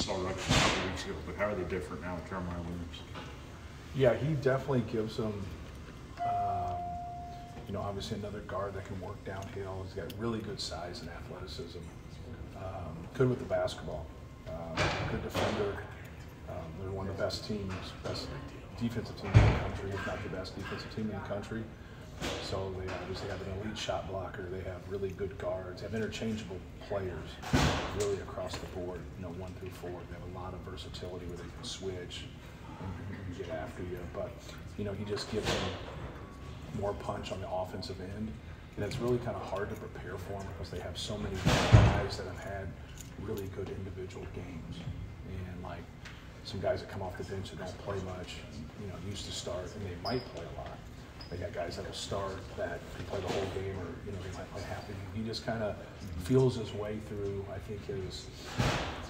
saw Rutgers a couple weeks ago, but how are they different now with Jeremiah Williams? Yeah, he definitely gives them, obviously another guard that can work downhill. He's got really good size and athleticism. Good with the basketball. Good defender. They're one of the best teams, best defensive team in the country, if not the best defensive team in the country. So they obviously have an elite shot blocker. They have really good guards. They have interchangeable players really across the board, 1 through 4. They have a lot of versatility where they can switch and get after you. But, he just gives them more punch on the offensive end. And it's really kind of hard to prepare for them because they have so many guys that have had really good individual games. And like some guys that come off the bench that don't play much, used to start, and they might play a lot. They got guys that'll start that can play the whole game, or they might play half the game. He just kind of feels his way through, I think, his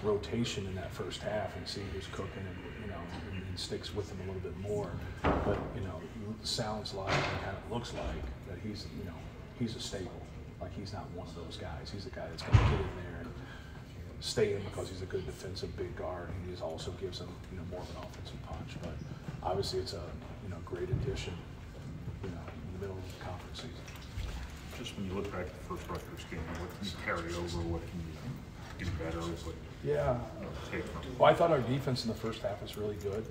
rotation in that first half and see who's cooking, and sticks with him a little bit more. But it sounds like and kind of looks like that he's a staple. Like he's not one of those guys. He's the guy that's going to get in there and stay in because he's a good defensive big guard. He also gives them more of an offensive punch. But obviously, it's a great addition. In the middle of the conference season. Just when you look back at the first Rutgers game, what can you carry over? What can you do better? Well, I thought our defense in the first half was really good.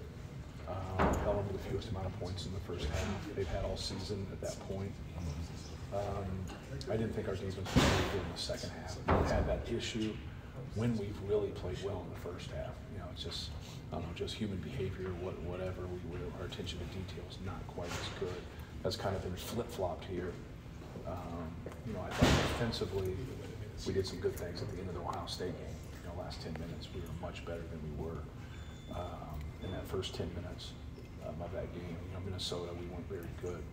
We held them to the fewest amount of points in the first half they've had all season at that point. I didn't think our defense was really good in the second half. We had that issue when we've really played well in the first half. It's just, just human behavior, whatever. Our attention to detail is not quite as good. That's kind of been flip-flopped here. I thought defensively we did some good things at the end of the Ohio State game. Last 10 minutes we were much better than we were in that first 10 minutes of that game. Minnesota, we weren't very good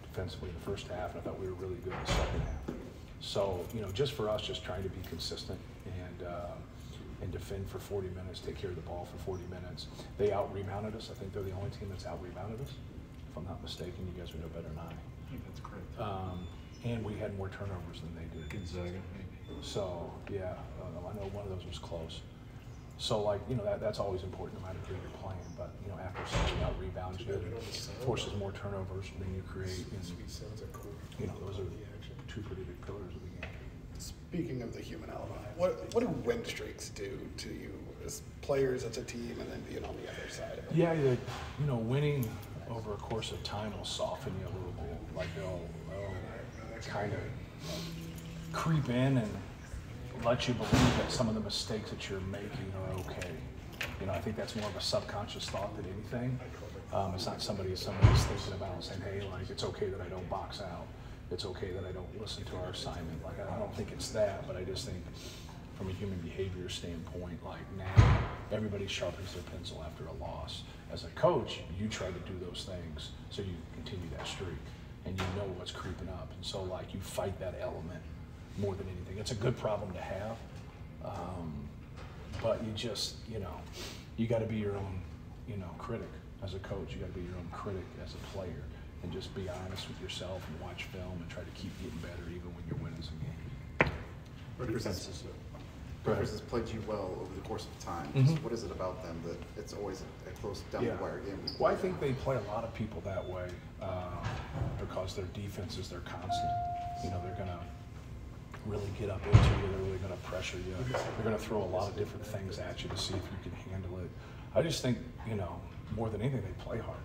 defensively in the first half, and I thought we were really good in the second half. So, just for us, just trying to be consistent and defend for 40 minutes, take care of the ball for 40 minutes. They out-rebounded us. I think they're the only team that's out-rebounded us. If I'm not mistaken, you guys would know better than I. I think that's correct. And we had more turnovers than they did. Gonzaga, maybe. So, yeah, I know one of those was close. So, that's always important no matter who you're playing. But, after somebody out-rebounds you, it forces more turnovers than you create. And, those are two pretty big pillars of the game. Speaking of the human element, what do win streaks do to you as players, as a team, and then being on the other side of it? Yeah, winning over a course of time will soften you a little bit. Like they'll kind of creep in and let you believe that some of the mistakes that you're making are okay. I think that's more of a subconscious thought than anything. It's not somebody's thinking about saying, hey, it's okay that I don't box out. It's okay that I don't listen to our assignment. I don't think it's that, but I just think from a human behavior standpoint, now everybody sharpens their pencil after a loss. As a coach, you try to do those things so you continue that streak and you know what's creeping up. And so you fight that element more than anything. It's a good problem to have, but you just, you got to be your own, critic. As a coach, you got to be your own critic as a player. And just be honest with yourself and watch film and try to keep getting better even when you're winning some games. Rutgers has played you well over the course of time. What is it about them that it's always a close down-the-wire game? Well, I think they play a lot of people that way because their defense is their constant. They're going to really get up into you. They're really going to pressure you. They're going to throw a lot of different things at you to see if you can handle it. I just think, more than anything, they play hard.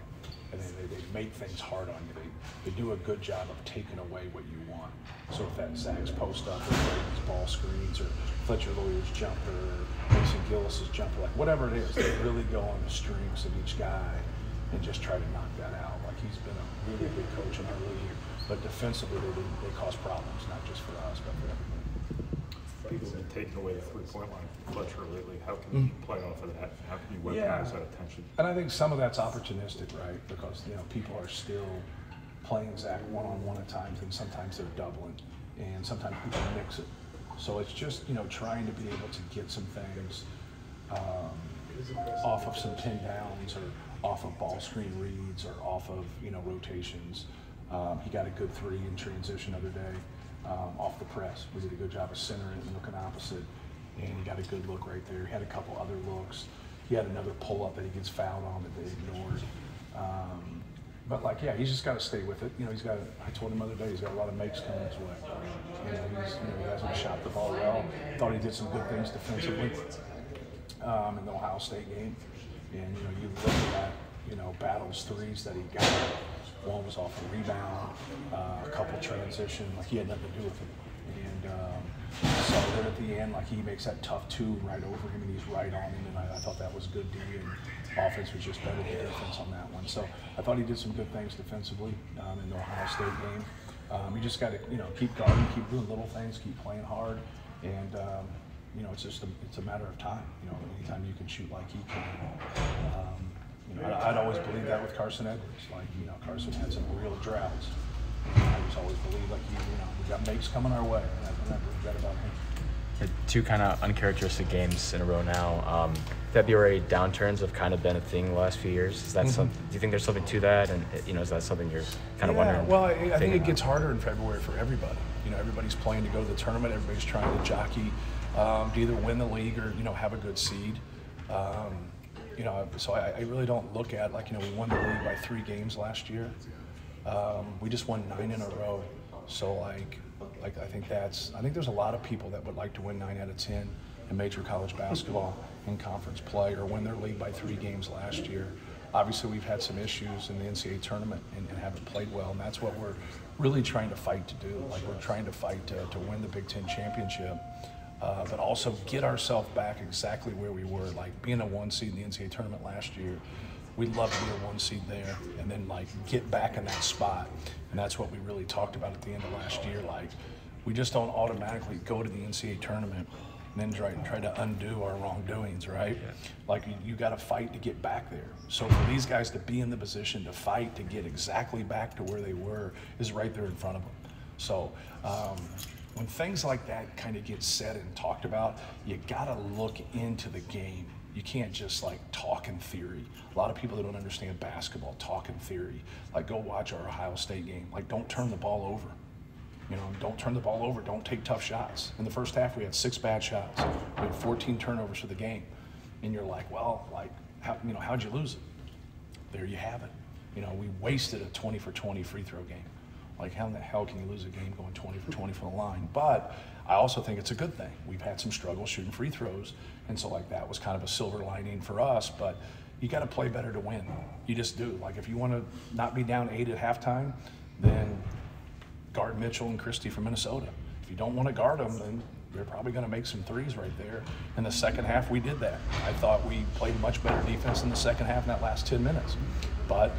And they make things hard on you. They do a good job of taking away what you want. So if that Zach's post up, or Braden's ball screens, or Fletcher Lawyer's jumper, or Mason Gillis's jumper, whatever it is, they really go on the strings of each guy and just try to knock that out. He's been a really good coach in our league, but defensively they cause problems, not just for us, but for everybody. People have been taking away the three-point line from Fletcher lately. How can you play off of that? How can you weaponize that attention? And I think some of that's opportunistic, right? Because people are still playing Zach one-on-one at times, and sometimes they're doubling, and sometimes people mix it. So it's just trying to be able to get some things off of some pin downs or off of ball screen reads or off of rotations. He got a good three in transition the other day. Off the press. We did a good job of centering and looking opposite and he got a good look right there. He had a couple other looks. He had another pull-up that he gets fouled on that they ignored. But like, yeah, he's just got to stay with it. You know, I told him the other day, he's got a lot of makes coming his way. You know, he hasn't shot the ball well. Thought he did some good things defensively in the Ohio State game. And, you know, you look at, you know, Battle's threes that he got. One was off a rebound, a couple transition, like he had nothing to do with it. And so then at the end, like he makes that tough two right over him and he's right on him. And I thought that was good D, and offense was just better than defense on that one. So I thought he did some good things defensively in the Ohio State game. You just got to, you know, keep guarding, keep doing little things, keep playing hard, and you know, it's a matter of time. You know, anytime you can shoot like he can. You know, I'd always believe that with Carson Edwards. Like, you know, Carson had some real droughts. I just always believed like we got makes coming our way, and I believe that about him. Two kind of uncharacteristic games in a row now. February downturns have kind of been a thing the last few years. Is that something? Do you think there's something to that? And you know, is that something you're kind of wondering? Well, I think it gets harder in February for everybody. You know, everybody's playing to go to the tournament. Everybody's trying to jockey to either win the league or, you know, have a good seed. You know, so I really don't look at, like, you know, we won the league by 3 games last year. We just won 9 in a row. So like I think there's a lot of people that would like to win 9 out of 10 in major college basketball in conference play, or win their league by 3 games last year. Obviously, we've had some issues in the NCAA tournament and haven't played well, and that's what we're really trying to fight to do. Like, we're trying to fight to win the Big Ten championship. But also get ourselves back exactly where we were, like being a 1 seed in the NCAA tournament last year. We'd love to be a 1 seed there, and then like get back in that spot. And that's what we really talked about at the end of last year. Like, we just don't automatically go to the NCAA tournament and then try to undo our wrongdoings, right? Yeah. Like, you got to fight to get back there. So for these guys to be in the position to fight to get exactly back to where they were is right there in front of them. So when things like that kind of get said and talked about, you got to look into the game. You can't just like talk in theory. A lot of people that don't understand basketball talk in theory. Like, go watch our Ohio State game. Like, don't turn the ball over. You know, don't turn the ball over. Don't take tough shots. In the first half, we had 6 bad shots. We had 14 turnovers for the game. And you're like, well, like, how'd you lose it? There you have it. You know, we wasted a 20 for 20 free throw game. Like, how in the hell can you lose a game going 20 for 20 from the line? But I also think it's a good thing. We've had some struggles shooting free throws, and so like that was kind of a silver lining for us. But you got to play better to win. You just do. Like, if you want to not be down 8 at halftime, then guard Mitchell and Christie from Minnesota. If you don't want to guard them, then they're probably going to make some threes right there. In the second half, we did that. I thought we played much better defense in the second half in that last 10 minutes. But,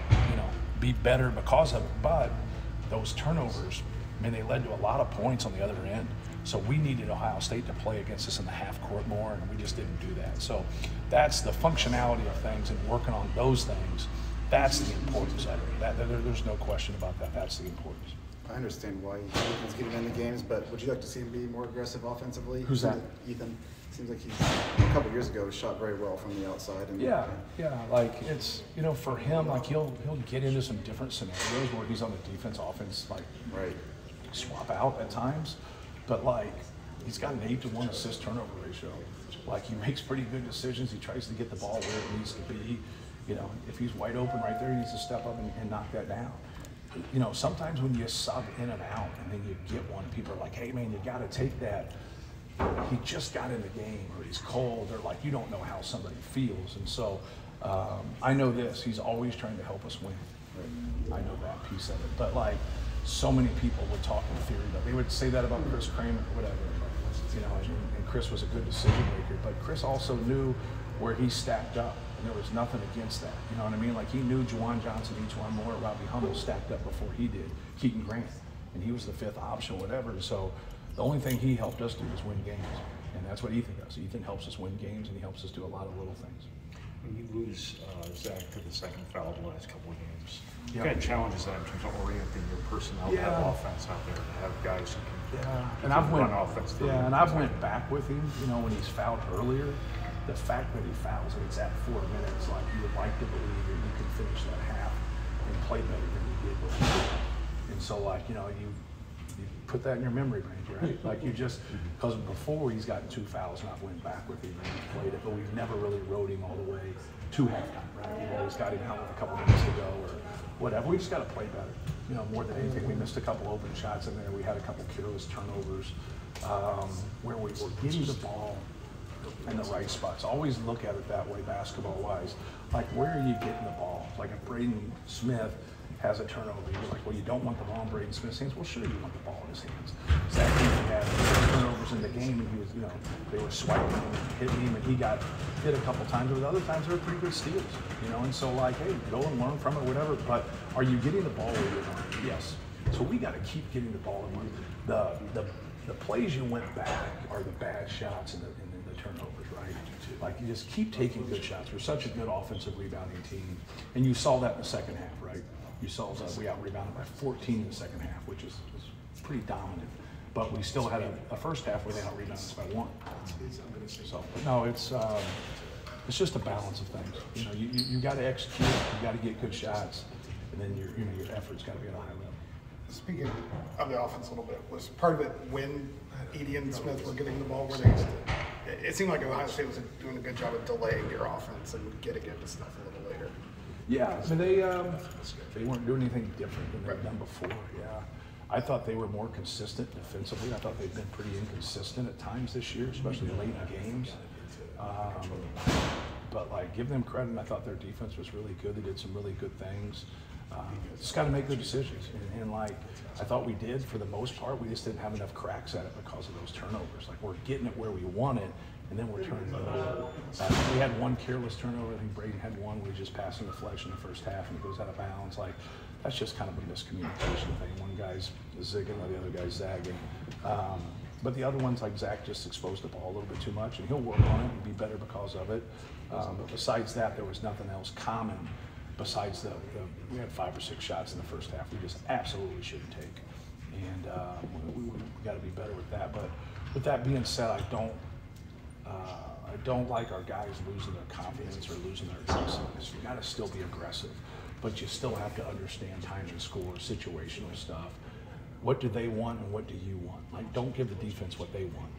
you know, be better because of it. But those turnovers, I mean, they led to a lot of points on the other end. So we needed Ohio State to play against us in the half court more, and we just didn't do that. So that's the functionality of things, and working on those things. That's the importance of it. There's no question about that. That's the importance. I understand why Ethan's getting in the games, but would you like to see him be more aggressive offensively? Who's that? Ethan. Seems like a couple years ago shot very well from the outside. And yeah. Like, it's, you know, for him, like he'll get into some different scenarios where he's on the defense, offense, like swap out at times. But like, he's got an 8-to-1 assist turnover ratio. Like, he makes pretty good decisions. He tries to get the ball where it needs to be. You know, if he's wide open right there, he needs to step up and knock that down. You know, sometimes when you sub in and out and then you get one, people are like, hey man, you got to take that. He just got in the game, or he's cold, or like, you don't know how somebody feels. And so I know this, he's always trying to help us win. I know that piece of it. But like, so many people would talk in theory, but they would say that about Chris Kramer or whatever. You know, and Chris was a good decision maker, but Chris also knew where he stacked up, and there was nothing against that. You know what I mean? Like, he knew Juwan Johnson, Ejuan Moore, Robbie Hummel stacked up before he did, Keaton Grant, and he was the 5th option, whatever. So the only thing he helped us do was win games, and that's what Ethan does. Ethan helps us win games, and he helps us do a lot of little things. When you lose Zach to the second foul the last couple of games, what kind of challenges that in terms of orienting your personnel to have offense out there, to have guys who can run offense. And I've went back with him, you know, when he's fouled earlier. The fact that he fouls and it's at 4 minutes, like, you would like to believe that you can finish that half and play better than you did before. And so, like, you know, You put that in your memory bank, right? Like you just, because before he's gotten 2 fouls and I've went back with him and he's played it, but we've never really rode him all the way to halftime, right? We've always got him out with a couple minutes to go or whatever. We just got to play better. You know, more than anything, we missed a couple open shots in there. We had a couple careless turnovers where we were getting the ball in the right spots. Always look at it that way, basketball-wise. Like, where are you getting the ball? Like, if Braden Smith has a turnover, you're like, well, you don't want the ball in Braden Smith's hands. Well, sure, you want the ball in his hands. Zach had turnovers in the game, and he was, you know, they were swiping him and hitting him, and he got hit a couple times. But other times, they were pretty good steals, you know. And so, like, hey, go and learn from it, whatever. But are you getting the ball where you want? Yes. So we got to keep getting the ball in. The plays you went back are the bad shots and the turnovers, right? Like, you just keep taking good shots. We're such a good offensive rebounding team. And you saw that in the second half, right? You saw that we out-rebounded by 14 in the second half, which is pretty dominant. But we still had a first half where they out-rebounded us by 1. So, but no, it's just a balance of things. You know, you got to execute, you got to get good shots, and then your effort's got to be at a high level. Speaking of the offense a little bit, was part of it when Edey and Smith were getting the ball where it seemed like Ohio State was doing a good job of delaying your offense and getting into stuff a little later. Yeah, I mean, they weren't doing anything different than they've done before, yeah. I thought they were more consistent defensively. I thought they've been pretty inconsistent at times this year, especially late in games. But, like, give them credit. I thought their defense was really good. They did some really good things. Just got to make good decisions. And like, I thought we did for the most part. We just didn't have enough cracks at it because of those turnovers. Like, we're getting it where we want it, and then we're turning it over. We had one careless turnover. I think Braden had one where he just passing the flex in the first half and it goes out of bounds. Like, that's just kind of a miscommunication thing. One guy's zigging while the other guy's zagging. But the other ones, like Zach, just exposed the ball a little bit too much, and he'll work on it and be better because of it. But besides that, there was nothing else common. Besides we had 5 or 6 shots in the first half we just absolutely shouldn't take, and we got to be better with that. But with that being said, I don't like our guys losing their confidence or losing their aggressiveness. You got to still be aggressive, but you still have to understand time and score, situational stuff. What do they want and what do you want? Like, don't give the defense what they want.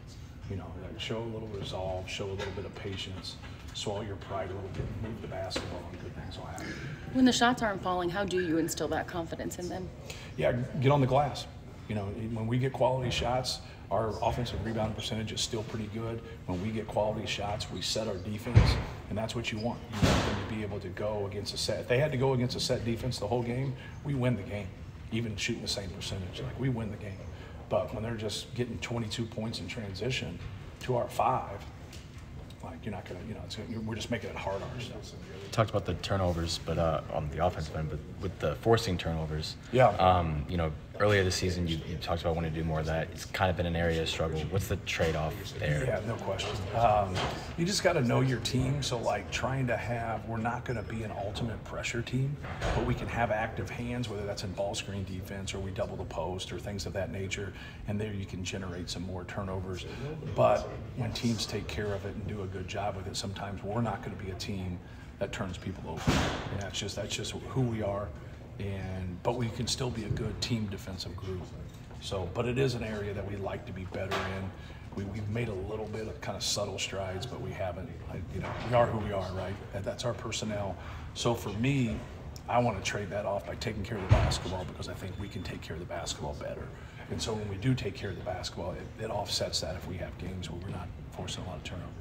You know, like, show a little resolve, show a little bit of patience. Swallow your pride a little bit, move the basketball, and good things will happen. When the shots aren't falling, how do you instill that confidence in them? Yeah, get on the glass. You know, when we get quality shots, our offensive rebound percentage is still pretty good. When we get quality shots, we set our defense, and that's what you want. You want them to be able to go against a set. If they had to go against a set defense the whole game, we win the game, even shooting the same percentage. Like, we win the game. But when they're just getting 22 points in transition to our 5, like, you're not gonna, you know, we're just making it hard on ourselves. You talked about the turnovers, but on the offensive end, but with the forcing turnovers, yeah. You know, earlier this season you talked about wanting to do more of that. It's kind of been an area of struggle. What's the trade-off there? Yeah, no question. You just got to know your team. So, like, we're not going to be an ultimate pressure team, but we can have active hands, whether that's in ball screen defense or we double the post or things of that nature, and there you can generate some more turnovers. But when teams take care of it and do a good job with it, sometimes we're not going to be a team that turns people over. And that's just who we are. But we can still be a good team defensive group. So, but it is an area that we like to be better in. We've made a little bit of kind of subtle strides, but we haven't. You know, we are who we are, right? That's our personnel. So for me, I want to trade that off by taking care of the basketball, because I think we can take care of the basketball better. And so when we do take care of the basketball, it offsets that if we have games where we're not forcing a lot of turnovers.